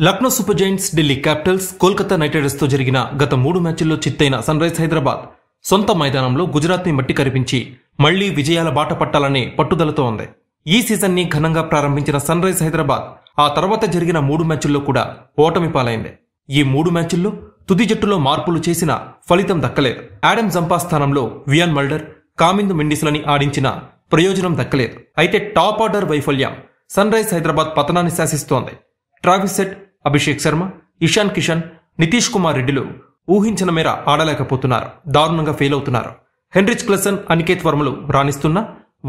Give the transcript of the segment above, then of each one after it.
Lucknow super Giants, Delhi Capitals, Kolkata night riders తో జరిగిన గత 3 మ్యాచ్ల్లో చిత్తైన సన్ రైజ్ హైదరాబాద్ సొంత మైదానంలో గుజరాత్ ని మట్టి కరిపించి మళ్లీ విజయాల బాట పట్టాలనే పట్టుదలతో ఉంది. ఈ సీజన్ ని ఘనంగా ప్రారంభించిన సన్ రైజ్ హైదరాబాద్ ఆ తర్వాత జరిగిన 3 మ్యాచ్ల్లో కూడా ఓటమి పాలైంది. ఈ 3 మ్యాచ్ల్లో తుది జట్టులో మార్పులు చేసినా ఫలితం దక్కలేదు. ఆడమ్ జంపా స్థానంలో వియాన్ మల్డర్, కామిందు మెండిస్లని ఆడించిన ప్రయోజనం దక్కలేదు. అయితే టాప్ ఆర్డర్ వైఫల్యం సన్ రైజ్ హైదరాబాద్ పతనాన్ని శాసిస్తోంది. ట్రావిస్ హెడ్, అభిషేక్ శర్మ, ఇషాన్ కిషన్, నితీష్ కుమార్ రెడ్డిలు ఊహించిన మేర ఆడలేకపోతున్నారు. దారుణంగా ఫెయిల్ అవుతున్నారు. హెన్రిచ్ క్లసన్, అనికేత్ వర్మలు రాణిస్తున్నా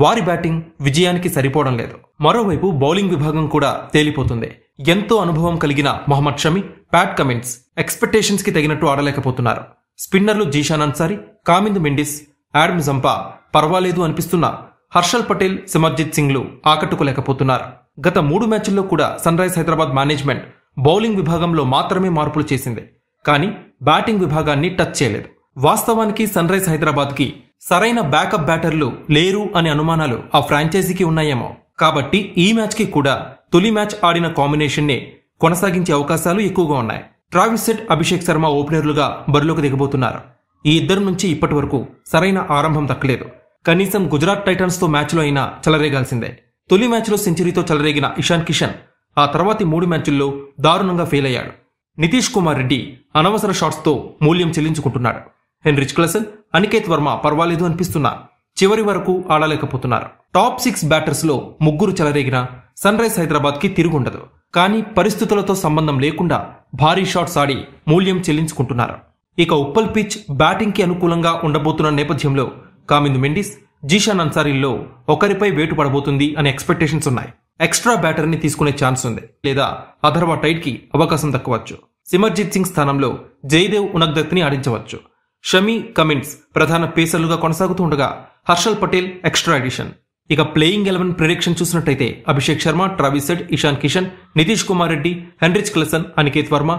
వారి బ్యాటింగ్ విజయానికి సరిపోవడం లేదు. మరోవైపు బౌలింగ్ విభాగం కూడా తేలిపోతుంది. ఎంతో అనుభవం కలిగిన Mohammed Shami, Pat Cummins expectations కి తగినట్టు ఆడలేకపోతున్నారు. స్పిన్నర్లు జీషాన్ అన్సారీ, కామిందు మెండిస్, ఆడమ్ జంపా పర్వాలేదు అనిపిస్తున్నా హర్షల్ పటేల్, సిమర్జిత్ సింగ్లు ఆకట్టుకోలేకపోతున్నారు. గత 3 మ్యాచ్ల్లో కూడా Sun rise Hyderabad management bowling విభాగంలో మాత్రమే మార్పులు చేసింది, కానీ బ్యాటింగ్ విభాగాన్ని టచ్ చేయలేదు. వాస్తవానికి సన్ రైజ్ హైదరాబాద్ కి సరైన బ్యాకప్ బ్యాటర్లు లేరు అనే అనుమానాలు ఆ ఫ్రాంచైజీకి ఉన్నాయేమో. కాబట్టి ఈ మ్యాచ్ కి కూడా తొలి మ్యాచ్ ఆడిన కాంబినేషన్ నే కొనసాగించే అవకాశాలు ఎక్కువగా ఉన్నాయి. ట్రావిస్ హెడ్, అభిషేక్ శర్మ ఓపెనర్లుగా బరిలోకి దిగబోతున్నారు. ఈ ఇద్దరు నుంచి ఇప్పటి వరకు సరైన ఆరంభం దక్కలేదు. కనీసం గుజరాత్ టైటన్స్ తో మ్యాచ్లో అయినా చెలరేగాల్సిందే. తొలి మ్యాచ్లో సెంచరీతో చెలరేగిన ఇషాన్ కిషన్ ఆ తర్వాతి 3 మ్యాచ్ల్లో దారుణంగా ఫెయిల్ అయ్యాడు. నితీష్ కుమార్ రెడ్డి అనవసర షాట్స్ తో మూల్యం చెల్లించుకుంటున్నాడు. హెన్రిచ్ క్లసన్, అనికేత్ వర్మ పర్వాలేదు అనిపిస్తున్నా చివరి వరకు ఆడలేకపోతున్నారు. టాప్ 6 బ్యాటర్స్ లో 3 చెలరేగిన సన్ రైజ్ హైదరాబాద్ కి తిరుగుండదు. కానీ పరిస్థితులతో సంబంధం లేకుండా భారీ షాట్స్ ఆడి మూల్యం చెల్లించుకుంటున్నారు. ఇక ఉప్పల్ పిచ్ బ్యాటింగ్ కి అనుకూలంగా ఉండబోతున్న నేపథ్యంలో కామిందు మెండిస్, జీషాన్ అన్సారీల్లో ఒకరిపై వేటు పడబోతుంది అనే ఎక్స్పెక్టేషన్స్ ఉన్నాయి. ఎక్స్ట్రా బ్యాటర్ ని తీసుకునే ఛాన్స్ ఉంది, లేదా అథర్వా టైడ్ కి అవకాశం దక్కవచ్చు. సిమర్జిత్ సింగ్ స్థానంలో జయదేవ్ ఉనగ్దత్ ని ఆడించవచ్చు. షమి, కమిన్స్ ప్రధాన పేసర్లుగా కొనసాగుతూ ఉండగా హర్షల్ పటేల్ ఎక్స్ట్రా ఎడిషన్. ఇక ప్లేయింగ్ 11 ప్రిడిక్షన్ చూసినట్టయితే Abhishek Sharma, Travis head, Ishan Kishan, Nitish Kumar Reddy, Heinrich క్లసన్, Aniket Varma,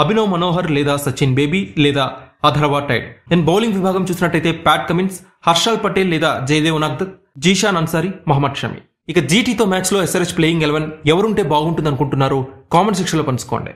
Abhinav Manohar లేదా సచిన్ బేబీ లేదా అథర్వా టైడ్. అండ్ బౌలింగ్ విభాగం చూసినట్టయితే ప్యాట్ కమిన్స్, హర్షల్ పటేల్ లేదా జయదేవ్ ఉనగ్దత్, జీషాన్ అన్సారీ, మొహమ్మద్ షమి. ఇక జీటీతో మ్యాచ్ లో ఎస్ఆర్హెచ్ ప్లేయింగ్ 11 ఎవరుంటే బాగుంటుంది అనుకుంటున్నారో కామెంట్ సెక్షన్ లో పంచుకోండి.